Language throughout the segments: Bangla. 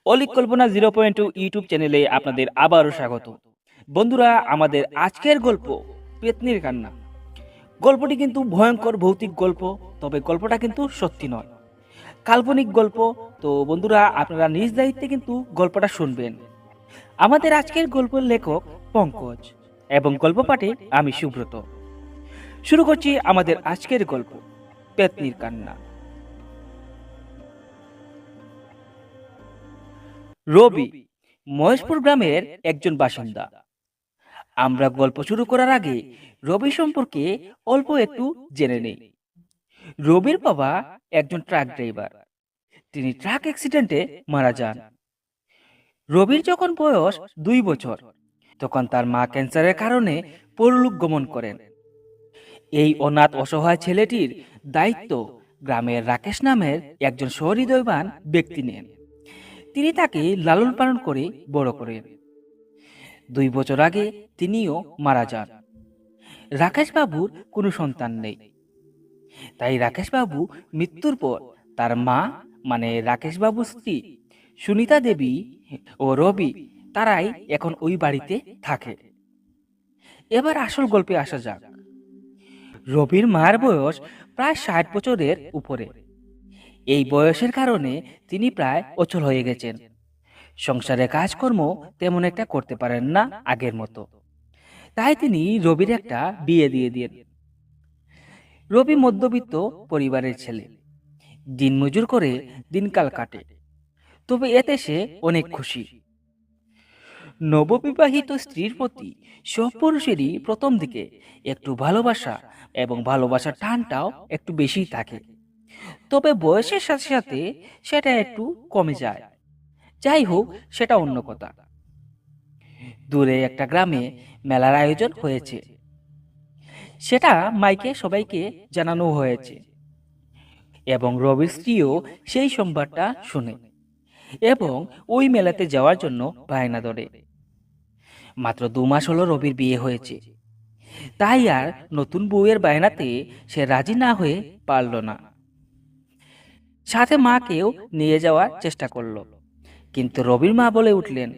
অলিক কল্পনা 0.2 ইউটিউব চ্যানেলে আপনাদের আবারও স্বাগত। বন্ধুরা, আমাদের আজকের গল্প পেতনির কান্না। গল্পটি কিন্তু ভয়ঙ্কর ভৌতিক গল্প, তবে গল্পটা কিন্তু সত্যি নয়, কাল্পনিক গল্প। তো বন্ধুরা, আপনারা নিজ দায়িত্বে কিন্তু গল্পটা শুনবেন। আমাদের আজকের গল্পের লেখক পঙ্কজ এবং গল্প পাঠে আমি সুব্রত। শুরু করছি আমাদের আজকের গল্প, পেতনির কান্না। রবি মহেশপুর গ্রামের একজন বাসিন্দা। আমরা গল্প শুরু করার আগে রবি সম্পর্কে অল্প একটু জেনে নেই। রবির বাবা একজন ট্রাক ড্রাইভার। তিনি ট্রাক অ্যাক্সিডেন্টে মারা যান। রবির যখন বয়স 2 বছর, তখন তার মা ক্যান্সারের কারণে পরলোক গমন করেন। এই অনাথ অসহায় ছেলেটির দায়িত্ব গ্রামের রাকেশ নামের একজন সহৃদয়বান ব্যক্তি নেন। তিনি তাকে লালন পালন করে বড় করেন। 2 বছর আগে তিনিও মারা যান। রাকেশ বাবুর কোনো সন্তান নেই। তাই রাকেশ বাবু মৃত্যুর পর তার মা, মানে রাকেশ বাবুর স্ত্রী সুনিতা দেবী ও রবি, তারাই এখন ওই বাড়িতে থাকে। এবার আসল গল্পে আসা যাক। রবির মার বয়স প্রায় 60 বছরের উপরে। এই বয়সের কারণে তিনি প্রায় অচল হয়ে গেছেন। সংসারে কাজকর্ম তেমন একটা করতে পারেন না আগের মতো। তাই তিনি রবির একটা বিয়ে দিয়ে দেন। রবি মধ্যবিত্ত পরিবারের ছেলে, দিনমজুর করে দিনকাল কাটে, তবে এতে সে অনেক খুশি। নববিবাহিত স্ত্রীর প্রতি সব পুরুষেরই প্রথম দিকে একটু ভালোবাসা এবং ভালোবাসার টানটাও একটু বেশি থাকে, তবে বয়সের সাথে সাথে সেটা একটু কমে যায়। যাই হোক, সেটা অন্য কথা। দূরে একটা গ্রামে মেলার আয়োজন হয়েছে, সেটা মাইকে সবাইকে জানানো হয়েছে এবং রবির স্ত্রীও সেই সংবাদটা শুনে এবং ওই মেলাতে যাওয়ার জন্য বায়না ধরে। মাত্র 2 মাস হলো রবির বিয়ে হয়েছে, তাই আর নতুন বউয়ের বায়নাতে সে রাজি না হয়ে পারল না। সাথে মাকেও নিয়ে যাওয়ার চেষ্টা করলো, কিন্তু রবির মা বলে উঠলেন,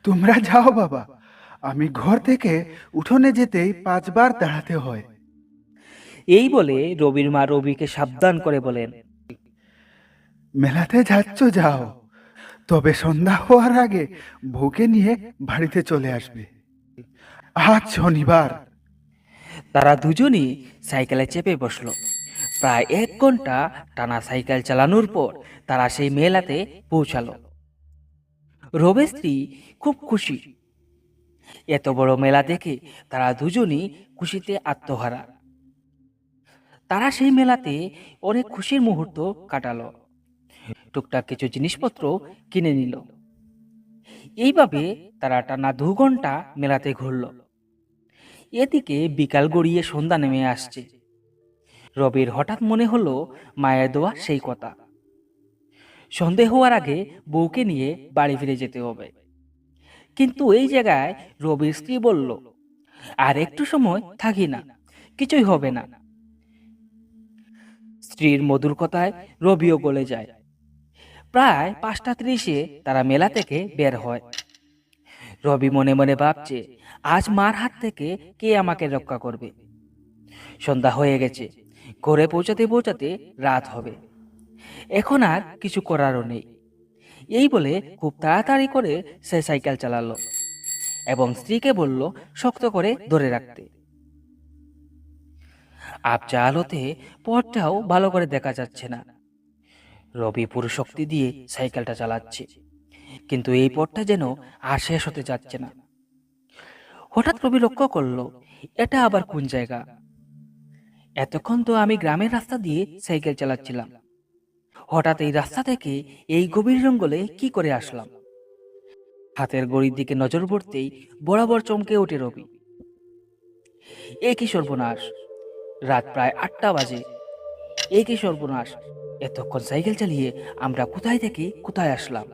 তোমরা যাও বাবা, আমি ঘর থেকে উঠোনে যেতেই 5বার দাঁড়াতে হয়। এই বলে রবির মা রবিকে সাবধান করে বলেন, মেলাতে যাচ্ছ যাও, তবে সন্ধ্যা হওয়ার আগে বউকে নিয়ে বাড়িতে চলে আসবে। আজ শনিবার। তারা দুজনই সাইকেলে চেপে বসলো। প্রায় 1 ঘন্টা টানা সাইকেল চালানোর পর তারা সেই মেলাতে পৌঁছালো। রবির স্ত্রী খুব খুশি। এত বড় মেলা দেখে তারা দুজনই খুশিতে আত্মহারা। তারা সেই মেলাতে অনেক খুশির মুহূর্ত কাটালো, টুকটাক কিছু জিনিসপত্র কিনে নিল। এইভাবে তারা টানা 2 ঘন্টা মেলাতে ঘুরল। এদিকে বিকাল গড়িয়ে সন্ধ্যা নেমে আসছে। রবির হঠাৎ মনে হলো মায়ের দেওয়া সেই কথা, সন্ধে হওয়ার আগে বউকে নিয়ে বাড়ি ফিরে যেতে হবে। কিন্তু এই জায়গায় রবির স্ত্রী বলল, আর একটু সময় থাকি না, কিছুই হবে না। স্ত্রীর মধুর কথায় রবিও গলে যায়। প্রায় 5টা 30-এ তারা মেলা থেকে বের হয়। রবি মনে মনে ভাবছে, আজ মার হাত থেকে কে আমাকে রক্ষা করবে। সন্ধ্যা হয়ে গেছে, ঘরে পৌঁছাতে পৌঁছাতে রাত হবে। এখন আর কিছু করারও নেই। এই বলে খুব তাড়াতাড়ি করে সে সাইকেল চালালো এবং স্ত্রীকে বলল শক্ত করে ধরে রাখতে। আবছা আলোতে পথটাও ভালো করে দেখা যাচ্ছে না। রবি পুরো শক্তি দিয়ে সাইকেলটা চালাচ্ছে, কিন্তু এই পথটা যেন আর শেষ হতে যাচ্ছে না। হঠাৎ রবি লক্ষ্য করলো, এটা আবার কোন জায়গা? এতক্ষণ তো আমি গ্রামের রাস্তা দিয়ে সাইকেল চালাচ্ছিলাম, হঠাৎ এই রাস্তা থেকে এই গভীর জঙ্গলে কি করে আসলাম? হাতের ঘড়ির দিকে নজর পড়তেই বরাবর চমকে ওঠে রবি। এ কি সর্বনাশ! রাত প্রায় 8টা বাজে। এ কি সর্বনাশ! এতক্ষণ সাইকেল চালিয়ে আমরা কোথায় থেকে কোথায় আসলাম?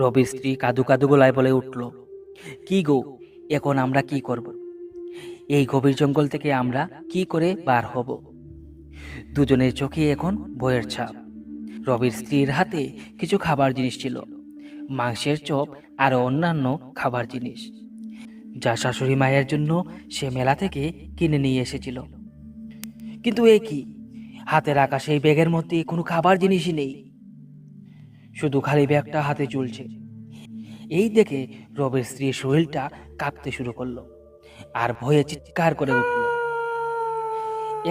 রবির স্ত্রী কাদু কাদু গলায় বলে উঠল, কি গো, এখন আমরা কি করব? এই গভীর জঙ্গল থেকে আমরা কি করে বার হব? দুজনের চোখে এখন ভয়ের ছাপ। রবির স্ত্রীর হাতে কিছু খাবার জিনিস ছিল, মাংসের চপ আর অন্যান্য খাবার জিনিস, যা শাশুড়ি মায়ের জন্য সে মেলা থেকে কিনে নিয়ে এসেছিল। কিন্তু এ কি, হাতে রাখা সেই ব্যাগের মধ্যে কোনো খাবার জিনিসই নেই, শুধু খালি ব্যাগটা হাতে ঝুলছে। এই দেখে রবির স্ত্রীর শরীরটা কাঁপতে শুরু করলো আর ভয়ে চিৎকার করে উঠল,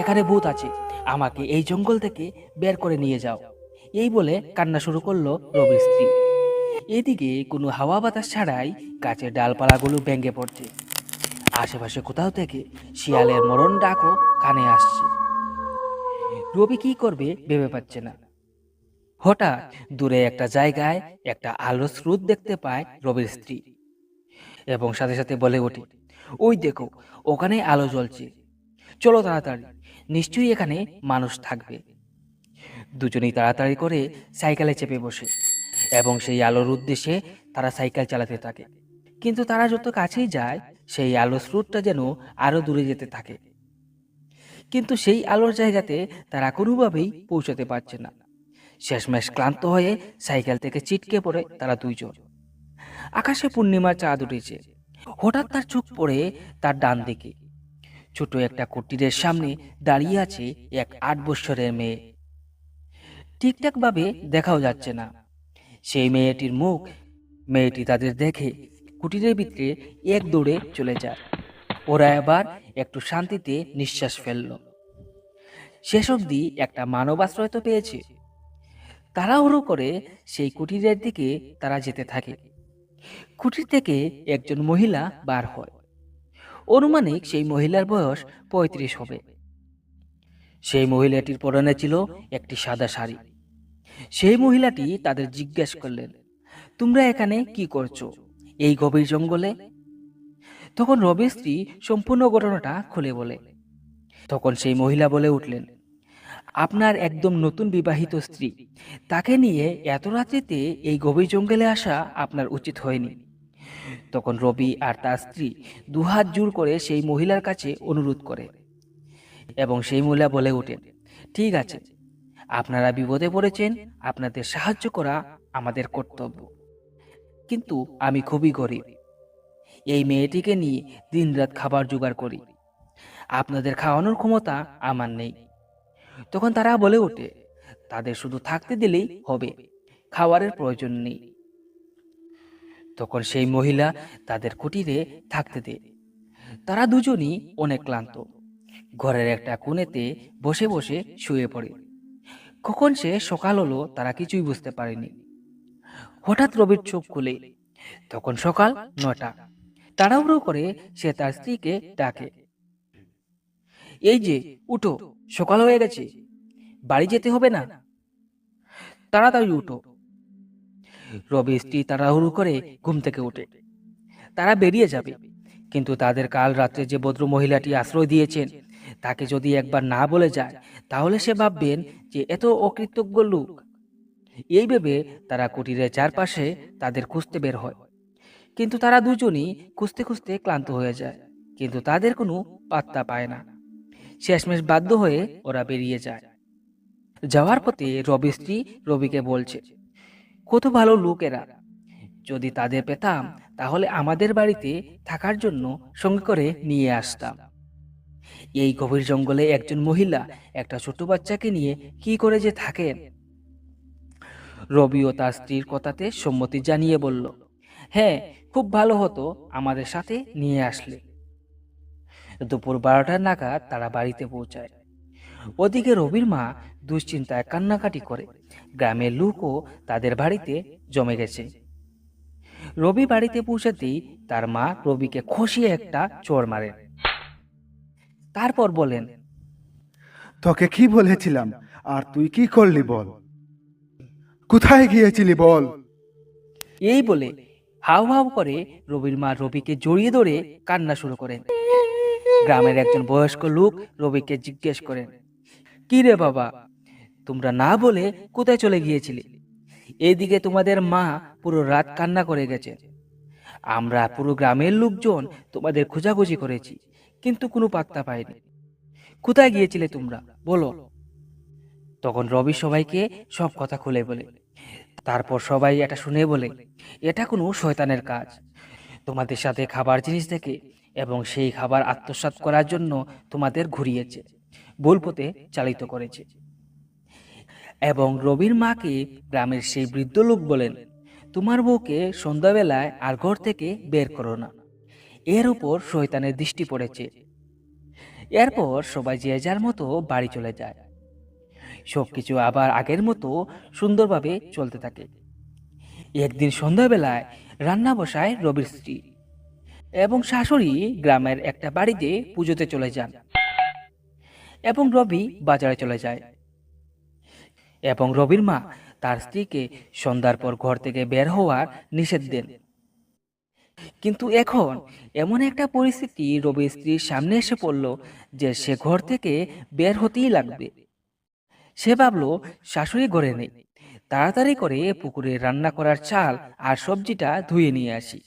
এখানে ভূত আছে, আমাকে এই জঙ্গল থেকে বের করে নিয়ে যাও। এই বলে কান্না শুরু করলো রবির স্ত্রী। এদিকে কোনো হাওয়া বাতাস ছাড়াই গাছের ডালপালাগুলো ভেঙে পড়ছে। আশেপাশে কোথাও থেকে শিয়ালের মরণ ডাকও কানে আসছে। রবি কি করবে ভেবে পাচ্ছে না। হঠাৎ দূরে একটা জায়গায় একটা আলোর স্রোত দেখতে পায় রবির স্ত্রী, এবং সাথে সাথে বলে ওঠে, ওই দেখো, ওখানে আলো জ্বলছে, চলো তাড়াতাড়ি, নিশ্চয়ই এখানে মানুষ থাকবে। দুজনেই তাড়াতাড়ি করে সাইকেলে চেপে বসে এবং সেই আলোর উদ্দেশ্যে তারা সাইকেল চালাতে থাকে। কিন্তু তারা যত কাছেই যায়, সেই আলোর স্রোতটা যেন আরো দূরে যেতে থাকে। কিন্তু সেই আলোর জায়গাতে তারা কোনোভাবেই পৌঁছাতে পারছে না। শেষমেশ ক্লান্ত হয়ে সাইকেল থেকে ছিটকে পড়ে তারা দুইজন। আকাশে পূর্ণিমার চাঁদ উঠেছে। হঠাৎ তার চোখ পড়ে তার ডান দিকে। ছোট একটা কুটিরের সামনে দাঁড়িয়ে আছে এক ৮ বৎসরের মেয়ে। ঠিকঠাক ভাবে দেখাও যাচ্ছে না সেই মেয়েটির মুখ। মেয়েটি তাদের দেখে কুটিরের ভিতরে এক দৌড়ে চলে যায়। ওরা এবার একটু শান্তিতে নিঃশ্বাস ফেলল। শেষ অবধি একটা মানব আশ্রয় তো পেয়েছে। তাড়াহুড়ো করে সেই কুটিরের দিকে তারা যেতে থাকে। কুটির থেকে একজন মহিলা বার হয়। অনুমানিক সেই মহিলার বয়স ৩৫ হবে। সেই মহিলাটির পরনে ছিল একটি সাদা শাড়ি। সেই মহিলাটি তাদের জিজ্ঞেস করলেন, তোমরা এখানে কি করছো এই গভীর জঙ্গলে? তখন রবির স্ত্রী সম্পূর্ণ ঘটনাটা খুলে বলে। তখন সেই মহিলা বলে উঠলেন, আপনার একদম নতুন বিবাহিত স্ত্রী, তাকে নিয়ে এত রাত্রিতে এই গভীর জঙ্গলে আসা আপনার উচিত হয়নি। তখন রবি আর তার স্ত্রী দুহাত জোর করে সেই মহিলার কাছে অনুরোধ করে এবং সেই মহিলা বলে ওঠেন, ঠিক আছে, আপনারা বিপদে পড়েছেন, আপনাদের সাহায্য করা আমাদের কর্তব্য। কিন্তু আমি খুবই গরিব, এই মেয়েটিকে নিয়ে দিনরাত খাবার জোগাড় করি, আপনাদের খাওয়ানোর ক্ষমতা আমার নেই। তখন তারা বলে ওঠে, তাদের শুধু থাকতে দিলেই হবে, খাবারের প্রয়োজন নেই। তখন সেই মহিলা তাদের কুটিরে থাকতে দেয়। তারা দুজনই অনেক ক্লান্ত, ঘরের একটা কোণেতে বসে বসে শুয়ে পড়ে। কখন সে সকাল হলো তারা কিছুই বুঝতে পারেনি। হঠাৎ রবির চোখ খুলে, তখন সকাল ৯টা। তাড়াহুড়ো করে সে তার স্ত্রীকে ডাকে, এই যে উঠো, সকাল হয়ে গেছে, বাড়ি যেতে হবে না, তাড়াতাড়ি উঠো। রবি স্ত্রী তাড়াহুড়ো করে ঘুম থেকে ওঠে। তারা বেরিয়ে যাবে, কিন্তু তাদের কাল রাত্রে যে ভদ্র মহিলাটি আশ্রয় দিয়েছেন তাকে যদি একবার না বলে যায়, তাহলে সে ভাববেন যে এত অকৃতজ্ঞ লোক। এই ভেবে তারা কুটিরের চারপাশে তাদের খুঁজতে বের হয়। কিন্তু তারা দুজনই খুঁজতে খুঁজতে ক্লান্ত হয়ে যায়, কিন্তু তাদের কোনো পাত্তা পায় না। শেষমেশ বাধ্য হয়ে ওরা বেরিয়ে যায়। যাওয়ার পথে রবি স্ত্রী রবিকে বলছে, কত ভালো লোক এরা, যদি তাদের পেতাম তাহলে আমাদের বাড়িতে থাকার জন্য সঙ্গে করে নিয়ে আসতাম। এই গভীর জঙ্গলে একজন মহিলা একটা ছোট বাচ্চাকে নিয়ে কি করে যে থাকেন। রবি ও তার স্ত্রীর কথাতে সম্মতি জানিয়ে বলল, হ্যাঁ, খুব ভালো হতো আমাদের সাথে নিয়ে আসলে। দুপুর ১২টার নাগাদ তারা বাড়িতে পৌঁছায়। ওদিকে রবির মা দুশ্চিন্তায় কান্নাকাটি করে। গ্রামের লোকও তাদের বাড়িতে জমে গেছে। রবি বাড়িতে পৌঁছাতেই তার মা রবিকে খসিয়ে একটা চড় মারেন। তারপর বলেন, তোকে কি বলেছিলাম আর তুই কি করলি বল? কোথায় গিয়েছিলি বল? এই বলে হাউ হাউ করে রবির মা রবিকে জড়িয়ে ধরে কান্না শুরু করেন। গ্রামের একজন বয়স্ক লোক রবিকে জিজ্ঞেস করেন, কি রে বাবা, তোমরা না বলে কোথায় চলে গিয়েছিলে? এইদিকে তোমাদের মা পুরো রাত কান্না করে গেছে। আমরা পুরো গ্রামের লোকজন তোমাদের খোঁজাখুঁজি করেছি, কিন্তু কোনো পাত্তা পাইনি। কোথায় গিয়েছিলে তোমরা, বলো। তখন রবি সবাইকে সব কথা খুলে বলে। তারপর সবাই এটা শুনে বলে, এটা কোনো শয়তানের কাজ, তোমাদের সাথে খাবার জিনিস দেখে এবং সেই খাবার আত্মসাৎ করার জন্য তোমাদের ঘুরিয়েছে, ভুল পথে চালিত করেছে। এবং রবির মাকে গ্রামের সেই বৃদ্ধ লোক বলেন, তোমার বউকে সন্ধ্যাবেলায় আর ঘর থেকে বের করো না, এর উপর শয়তানের দৃষ্টি পড়েছে। এরপর সবাই যে যার মতো বাড়ি চলে যায়। সবকিছু আবার আগের মতো সুন্দরভাবে চলতে থাকে। একদিন সন্ধ্যাবেলায় রান্না বসায় রবির স্ত্রী এবং শাশুড়ি গ্রামের একটা বাড়িতে পুজোতে চলে যান এবং রবি বাজারে চলে যায়। এবং রবির মা তার স্ত্রীকে সন্ধ্যার পর ঘর থেকে বের হওয়ার নিষেধ দেন। কিন্তু এখন এমন একটা পরিস্থিতি রবির স্ত্রীর সামনে এসে পড়ল যে সে ঘর থেকে বের হতেই লাগবে। সে ভাবল শাশুড়ি ঘরে নেই, তাড়াতাড়ি করে পুকুরে রান্না করার চাল আর সবজিটা ধুয়ে নিয়ে আসি।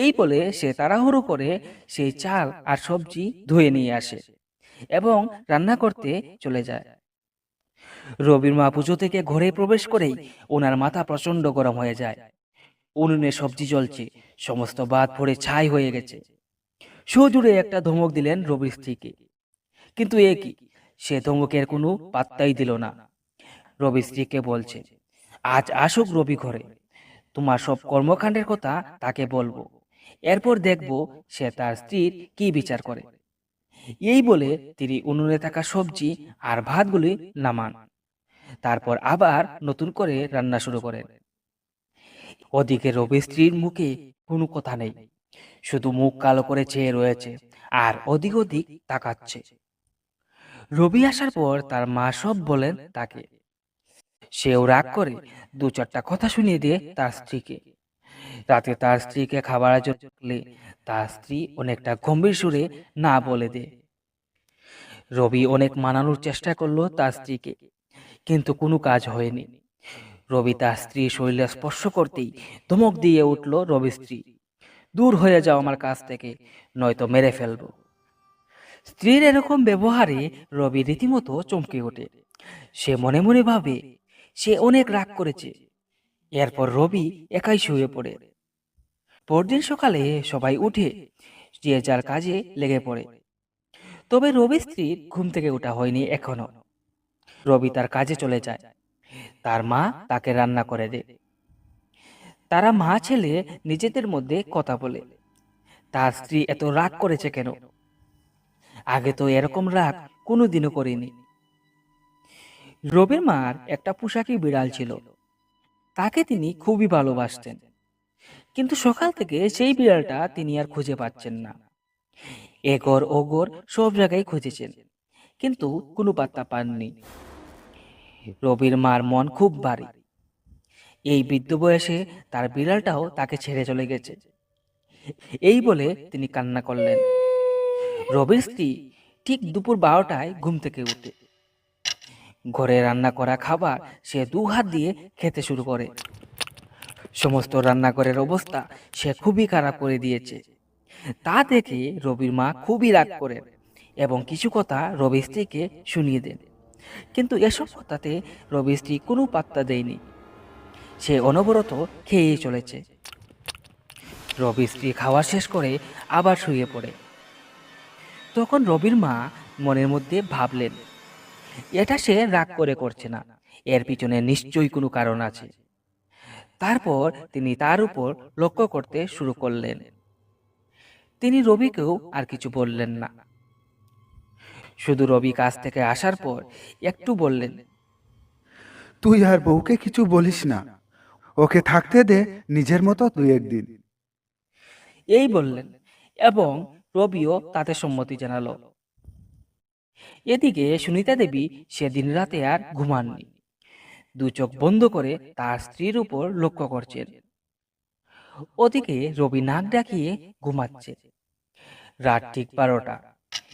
এই বলে সে তাড়াহুড়ো করে সেই চাল আর সবজি ধুয়ে নিয়ে আসে এবং রান্না করতে চলে যায়। রবির মা পুজো থেকে ঘরে প্রবেশ করেই ওনার মাথা প্রচন্ড গরম হয়ে যায়। উনুনে সবজি জ্বলছে, সমস্ত ভাত ভরে ছাই হয়ে গেছে। সুজুড়ে একটা ধমক দিলেন রবির স্ত্রীকে, কিন্তু এ কি, সে ধমকের কোনো পাত্তাই দিল না। রবি স্ত্রীকে বলছে, আজ আসুক রবি ঘরে, তোমার সব কর্মকাণ্ডের কথা তাকে বলবো, এরপর দেখব সে তার স্ত্রীর কি বিচার করে। এই বলে তিনি উনুনে থাকা সবজি আর ভাতগুলি নামান, তারপর আবার নতুন করে রান্না শুরু করেন। ওদিকে রবি স্ত্রীর মুখে কোনো কথা নেই, শুধু মুখ কালো করে চেয়ে রয়েছে আর ওদিক ওদিক তাকাচ্ছে। রবি আসার পর তার মা সব বলেন তাকে। সেও রাগ করে দু চারটা কথা শুনিয়ে দিয়ে তার স্ত্রীকে। রাতে তার স্ত্রীকে খাবারের জন্য ডাকলে তার স্ত্রী অনেকটা গম্ভীর সুরে না বলে দেয়। রবি অনেক মানানোর চেষ্টা করলো তার স্ত্রীকে, কিন্তু কোনো কাজ হয়নি। রবি তার স্ত্রীর শরীরে স্পর্শ করতেই ধমক দিয়ে উঠল রবি স্ত্রী, দূর হয়ে যাও আমার কাছ থেকে, নয়তো মেরে ফেলবো। স্ত্রীর এরকম ব্যবহারে রবি রীতিমতো চমকে ওঠে। সে মনে মনে ভাবে সে অনেক রাগ করেছে। এরপর রবি একাই শুয়ে পড়ে। পরদিন সকালে সবাই উঠে যে যার কাজে লেগে পড়ে। তবে রবি স্ত্রীর ঘুম থেকে ওঠা হয়নি এখনো। রবি তার কাজে চলে যায়, তার মা তাকে রান্না করে দেয়। তারা মা ছেলে নিজেদের মধ্যে কথা বলে, তার স্ত্রী এত রাগ করেছে কেন, আগে তো এরকম রাগ কোনোদিনও করেনি। রবির মার একটা পোশাকি বিড়াল ছিল, তাকে তিনি খুবই ভালোবাসতেন। কিন্তু সকাল থেকে সেই বিড়ালটা তিনি আর খুঁজে পাচ্ছেন না। এগর ওগর সব জায়গায় খুঁজেছেন, কিন্তু কোনো পাত্তা পাননি। রবির মার মন খুব ভারী। এই বৃদ্ধ বয়সে তার বিড়ালটাও তাকে ছেড়ে চলে গেছে। এই বলে তিনি কান্না করলেন। রবির স্ত্রী ঠিক দুপুর 12টায় ঘুম থেকে উঠে ঘরে রান্না করা খাবার সে দু হাত দিয়ে খেতে শুরু করে। সমস্ত রান্নাঘরের অবস্থা সে খুবই খারাপ করে দিয়েছে। তা দেখে রবির মা খুবই রাগ করেন এবং কিছু কথা রবি স্ত্রীকে শুনিয়ে দেন। কিন্তু এসব কথাতে রবি স্ত্রী কোনো পাত্তা দেয়নি, সে অনবরত খেয়েই চলেছে। রবি স্ত্রী খাওয়া শেষ করে আবার শুয়ে পড়ে। তখন রবির মা মনের মধ্যে ভাবলেন, এটা সে রাগ করে করছে না, এর পিছনে নিশ্চয়ই কোনো কারণ আছে। তারপর তিনি তার উপর লক্ষ্য করতে শুরু করলেন। তিনি রবিকেও আর কিছু বললেন না, শুধু রবি কাজ থেকে আসার পর একটু বললেন, তুই আর বউকে কিছু বলিস না, ওকে থাকতে দে নিজের মতো 2-1 দিন। এই বললেন এবং রবিও তাতে সম্মতি জানালো। এদিকে সুনিতা দেবী সেদিন রাতে আর ঘুমাননি, দু চোখ বন্ধ করে তার স্ত্রীর উপর লক্ষ্য করছেন। ওদিকে রবি নাক ডাকিয়ে ঘুমাচ্ছে। রাত ঠিক 12টা।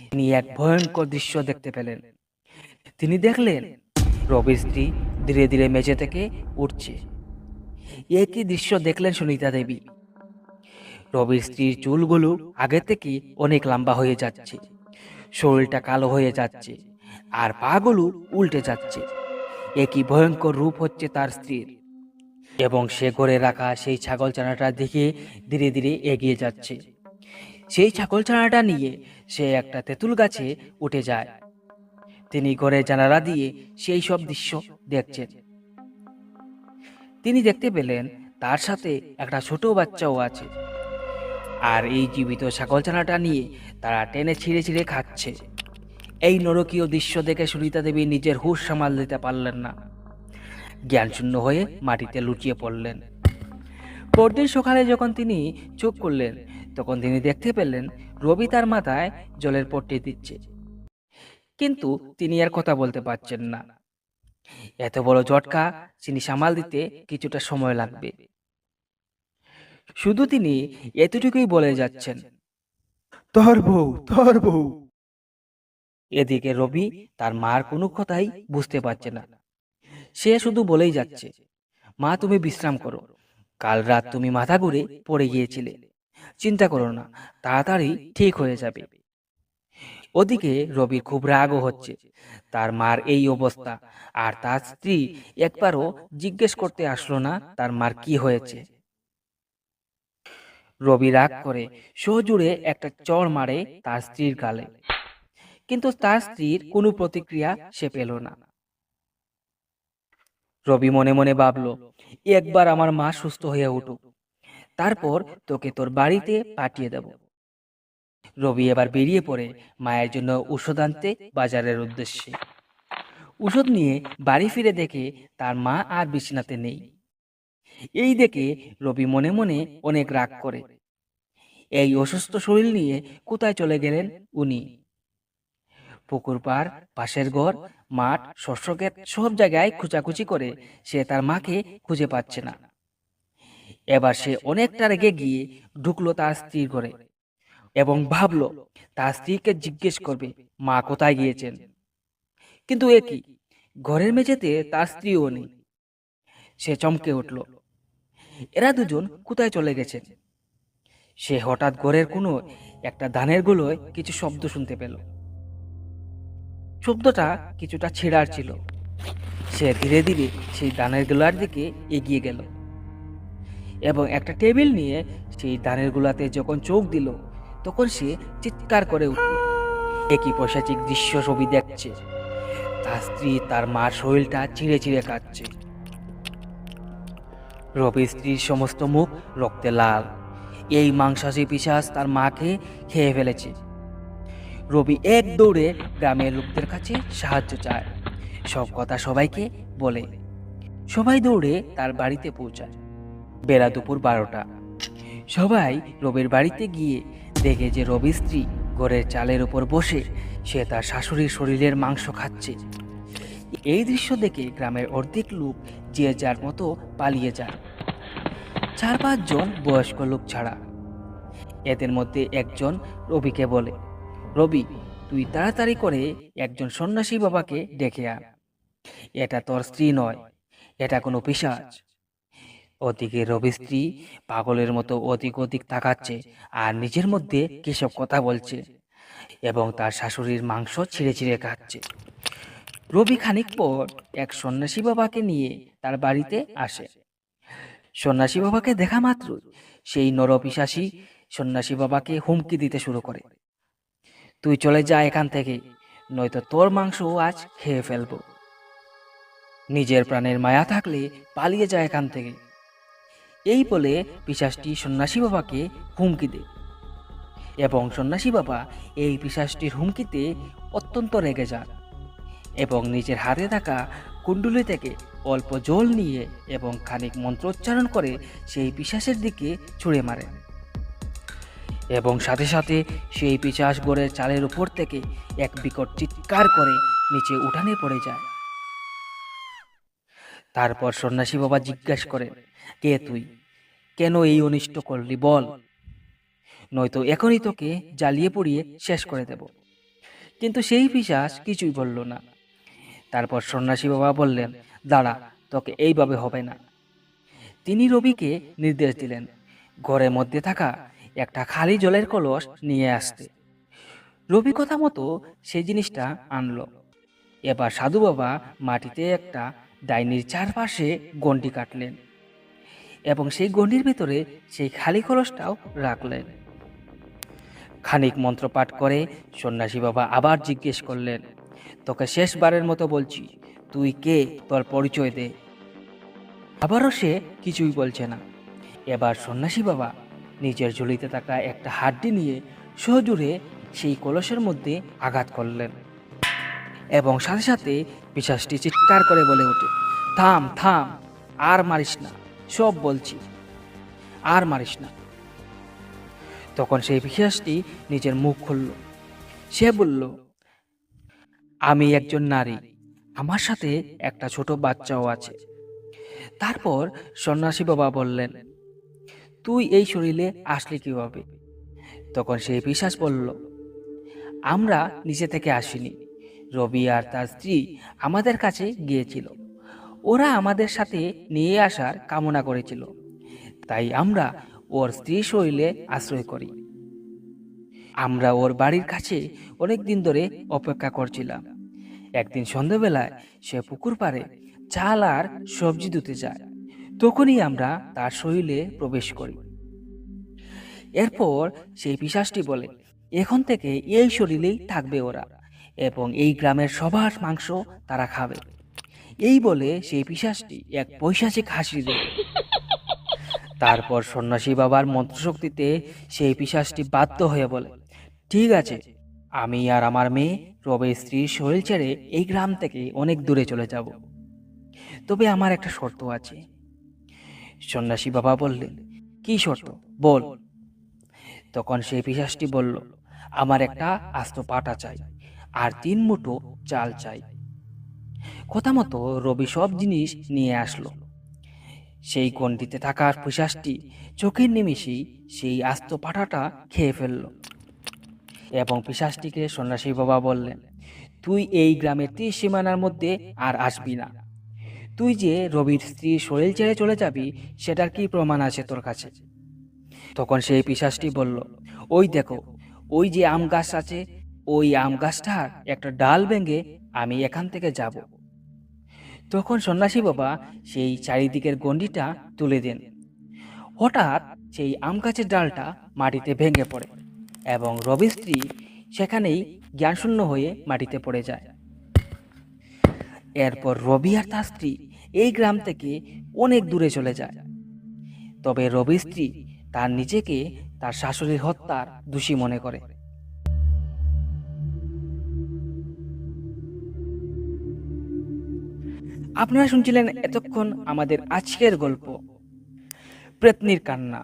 তিনি এক ভয়ঙ্কর দৃশ্য দেখতে পেলেন। তিনি দেখলেন রবির স্ত্রী ধীরে ধীরে মেঝে থেকে উঠছে। একই দৃশ্য দেখলেন সুনিতা দেবী। রবির স্ত্রীর চুলগুলো আগে থেকে অনেক লম্বা হয়ে যাচ্ছে, শরীরটা কালো হয়ে যাচ্ছে আর পাগুলো উল্টে যাচ্ছে। একই ভয়ঙ্কর রূপ হচ্ছে তার স্ত্রীর, এবং সে ঘরে রাখা সেই ছাগল ছানাটার দিকে ধীরে ধীরে এগিয়ে যাচ্ছে। সেই ছাগল ছানাটা নিয়ে সে একটা তেঁতুল গাছে উঠে যায়। তিনি ঘরের জানালা দিয়ে সেই সব দৃশ্য দেখছেন। তিনি দেখতে পেলেন তার সাথে একটা ছোট বাচ্চাও আছে, আর এই জীবিত ছাগল ছানাটা নিয়ে তারা টেনে ছিঁড়ে ছিঁড়ে খাচ্ছে। এই নরকীয় দৃশ্য দেখে সুনিতা দেবী নিজের হুঁশ সামাল দিতে পারলেন না। জ্ঞানশূন্য হয়ে মাটিতে লুটিয়ে পড়লেন। পরদিন সকালে যখন তিনি চোখ খুললেন, তখন তিনি দেখতে পেলেন রবি তার মাথায় জলের পট্টি দিচ্ছে, কিন্তু তিনি আর কথা বলতে পারছেন না। এত বড় ঝটকা তিনি সামাল দিতে কিছুটা সময় লাগবে। শুধু তিনি এতটুকুই বলে যাচ্ছেন, তোর বউ, তোর বউ। এদিকে রবি তার মার কোনো কথাই বুঝতে পারছে না। সে শুধু বলেই যাচ্ছে, মা তুমি বিশ্রাম করো, কাল রাত তুমি মাথা ঘুরে পড়ে গিয়েছিলে, চিন্তা করো না, তাড়াতাড়ি ঠিক হয়ে যাবে। ওদিকে রবির খুব রাগও হচ্ছে, তার মার এই অবস্থা, আর তার স্ত্রী একবারও জিজ্ঞেস করতে আসলো না তার মার কি হয়েছে। রবি রাগ করে সজোরে একটা চড় মারে তার স্ত্রীর গালে, কিন্তু তার স্ত্রীর কোনো প্রতিক্রিয়া সে পেল না। রবি মনে মনে ভাবল, একবার আমার মা সুস্থ হয়ে উঠুক, তারপর তোকে তোর বাড়িতে পাঠিয়ে দেব। রবি এবার বেরিয়ে পড়ে মায়ের জন্য ওষুধ আনতে বাজারের উদ্দেশ্যে। ওষুধ নিয়ে বাড়ি ফিরে দেখে তার মা আর বিছানাতে নেই। এই দেখে রবি মনে মনে অনেক রাগ করে। এই অসুস্থ শরীর নিয়ে কোথায় চলে গেলেন উনি? পুকুর পাড়, পাশের ঘর, মাঠ, শস্যক্ষেত সব জায়গায় খোঁজাখুঁজি করে সে তার মাকে খুঁজে পাচ্ছে না। এবার সে অনেকটা রেগে গিয়ে ঢুকলো তার স্ত্রীর ঘরে এবং ভাবলো তার স্ত্রীকে জিজ্ঞেস করবে মা কোথায় গিয়েছেন। কিন্তু এ কি, ঘরের মেঝেতে তার স্ত্রীও নেই। সে চমকে উঠল, এরা দুজন কোথায় চলে গেছেন? সে হঠাৎ ঘরের কোনো একটা ধানের গুলোয় কিছু শব্দ শুনতে পেল। শব্দটা কিছুটা ছেঁড়ার ছিল। সে ধীরে ধীরে সেই ধানের গুলার দিকে এগিয়ে গেল এবং একটা টেবিল নিয়ে সেই ধানের গুলাতে যখন চোখ দিল, তখন সে চিৎকার করে উঠল। একই পৈশাচিক দৃশ্য ছবি দেখছে, তার স্ত্রী তার মার শরীরটা চিড়ে চিড়ে কাটছে। রবির স্ত্রীর সমস্ত মুখ রক্তে লাল। এই মাংসাশী পিশাচ তার মাকে খেয়ে ফেলেছে। রবি এক দৌড়ে গ্রামের লোকদের কাছে সাহায্য চায়, সব কথা সবাইকে বলে। সবাই দৌড়ে তার বাড়িতে পৌঁছায়। বেলা দুপুর 12টা। সবাই রবির বাড়িতে গিয়ে দেখে যে রবির স্ত্রী ঘরের চালের উপর বসে সে তার শাশুড়ির শরীরের মাংস খাচ্ছে। এই দৃশ্য দেখে গ্রামের অর্ধেক লোক যে যার মতো পালিয়ে যায়, 4-5 জন বয়স্ক লোক ছাড়া। এদের মধ্যে একজন রবিকে বলে, রবি, তুই তাড়াতাড়ি করে একজন সন্ন্যাসী বাবাকে ডেকে আন। এটা তোর স্ত্রী নয়, এটা কোনো পিশাচ। ওদিকে রবির স্ত্রী পাগলের মতো অধিক অধিক তাকাচ্ছে আর নিজের মধ্যে কিসব কথা বলছে এবং তার শাশুড়ির মাংস ছিঁড়ে ছিঁড়ে খাচ্ছে। রবি খানিক পর এক সন্ন্যাসী বাবাকে নিয়ে তার বাড়িতে আসে। সন্ন্যাসী বাবাকে দেখা মাত্র সেই নরপিশাচী সন্ন্যাসী বাবাকে হুমকি দিতে শুরু করে, তুই চলে যা এখান থেকে, নয়তো তোর মাংস আজ খেয়ে ফেলবো। নিজের প্রাণের মায়া থাকলে পালিয়ে যায় এখান থেকে। এই বলে পিশাচটি সন্ন্যাসী বাবাকে হুমকি দেয় এবং সন্ন্যাসী বাবা এই পিশাচটির হুমকিতে অত্যন্ত রেগে যান এবং নিজের হাতে থাকা কুণ্ডলী থেকে অল্প জল নিয়ে এবং খানিক মন্ত্রোচ্চারণ করে সেই পিশাচের দিকে ছুঁড়ে মারে এবং সাথে সাথে সেই পিশাচ ঘরের চালের উপর থেকে এক বিকট চিৎকার করে নিচে উঠানে পড়ে যায়। তারপর সন্ন্যাসী বাবা জিজ্ঞাসা করে, কে তুই, কেন এই অনিষ্ট করলি বল, নয়তো এখনই তোকে জ্বালিয়ে পুড়িয়ে শেষ করে দেব। কিন্তু সেই পিশাচ কিছুই বলল না। তারপর সন্ন্যাসী বাবা বললেন, দাঁড়া, তোকে এইভাবে হবে না। তিনি রবিকে নির্দেশ দিলেন ঘরের মধ্যে থাকা একটা খালি জলের কলস নিয়ে আসতে। রবি কথা মতো সেই জিনিসটা আনলো। এবার সাধু বাবা মাটিতে একটা ডাইনির চারপাশে গণ্ডি কাটলেন এবং সেই গণ্ডির ভিতরে সেই খালি কলসটাও রাখলেন। খানিক মন্ত্রপাঠ করে সন্ন্যাসী বাবা আবার জিজ্ঞেস করলেন, তোকে শেষবারের মতো বলছি, তুই কে, তোর পরিচয় দে। আবারও সে কিছুই বলছে না। এবার সন্ন্যাসী বাবা নিজের ঝুলিতে থাকা একটা হাড্ডি নিয়ে সজোরে সেই কলসের মধ্যে আঘাত করলেন এবং সাথে সাথে পিশাচটি চিৎকার করে বলে ওঠে, থাম থাম, আর মারিস না, সব বলছি, আর মারিস না। তখন সেই পিশাচটি নিজের মুখ খুলল। সে বলল, আমি একজন নারী, আমার সাথে একটা ছোট বাচ্চাও আছে। তারপর সন্ন্যাসী বাবা বললেন, তুই এই শরীরে আসলি কিভাবে? তখন সেই পিশাচ বলল, আমরা নিচে থেকে আসিনি, রবি আর তার স্ত্রী আমাদের কাছে গিয়েছিল, ওরা আমাদের সাথে নিয়ে আসার কামনা করেছিল, তাই আমরা ওর স্ত্রী শরীরে আশ্রয় করি। আমরা ওর বাড়ির কাছে অনেক দিন ধরে অপেক্ষা করছিলাম। একদিন সন্ধ্যাবেলায় সে পুকুর পাড়ে চাল আর সবজি ধুতে যায়, তখনই আমরা তার শরীরে প্রবেশ করি। এরপর সেই পিশাচটি বলে, এখন থেকে এই শরীরেই থাকবে ওরা এবং এই গ্রামের সবার মাংস তারা খাবে। এই বলে সেই পিশাচটি এক পৈশাচিক হাসি দেয়। তারপর সন্ন্যাসী বাবার মন্ত্রশক্তিতে সেই পিশাচটি বাধ্য হয়ে বলে, ঠিক আছে, আমি আর আমার মেয়ে রবির স্ত্রীর শরীর ছেড়ে এই গ্রাম থেকে অনেক দূরে চলে যাব, তবে আমার একটা শর্ত আছে। সন্ন্যাসী বাবা বললেন, কি শর্ত, বল। তখন সেই পিশাচটি বলল, আমার একটা আস্ত পাটা চাই আর 3 মুঠো চাল চাই। কথা মতো রবি সব জিনিস নিয়ে আসলো। সেই গণ্ডিতে থাকা পিশাচটি চোখের নিমিষেই সেই আস্ত পাটাটা খেয়ে ফেলল এবং পিশাচটিকে সন্ন্যাসী বাবা বললেন, তুই এই গ্রামের ত্রিসীমানার মধ্যে আর আসবি না। তুই যে রবির স্ত্রীর শরীর ছেড়ে চলে যাবি, সেটার কি প্রমাণ আছে তোর কাছে? তখন সেই পিশাচটি বলল, ওই দেখো, ওই যে আম গাছ আছে, ওই আম গাছটার একটা ডাল ভেঙে আমি এখান থেকে যাব। তখন সন্ন্যাসী বাবা সেই চারিদিকের গণ্ডিটা তুলে দেন। হঠাৎ সেই আম গাছের ডালটা মাটিতে ভেঙে পড়ে এবং রবির স্ত্রী সেখানেই জ্ঞানশূন্য হয়ে মাটিতে পড়ে যায়। এরপর রবি আর তার স্ত্রী এই গ্রাম থেকে অনেক দূরে চলে যায়। তবে রবির স্ত্রী তার নিজেকে তার শাশুড়ির হত্যার দোষী মনে করে। আপনারা শুনছিলেন এতক্ষণ আমাদের আজকের গল্প, প্রেতনির কান্না।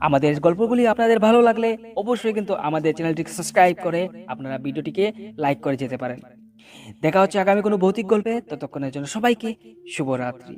আমাদের গল্পগুলি আপনাদের ভালো লাগলে অবশ্যই কিন্তু আমাদের চ্যানেলটিকে সাবস্ক্রাইব করে আপনারা ভিডিওটিকে লাইক করে যেতে পারেন। দেখা হচ্ছে আগামী কোনো ভৌতিক গল্পে, ততক্ষণের জন্য সবাইকে শুভরাত্রি।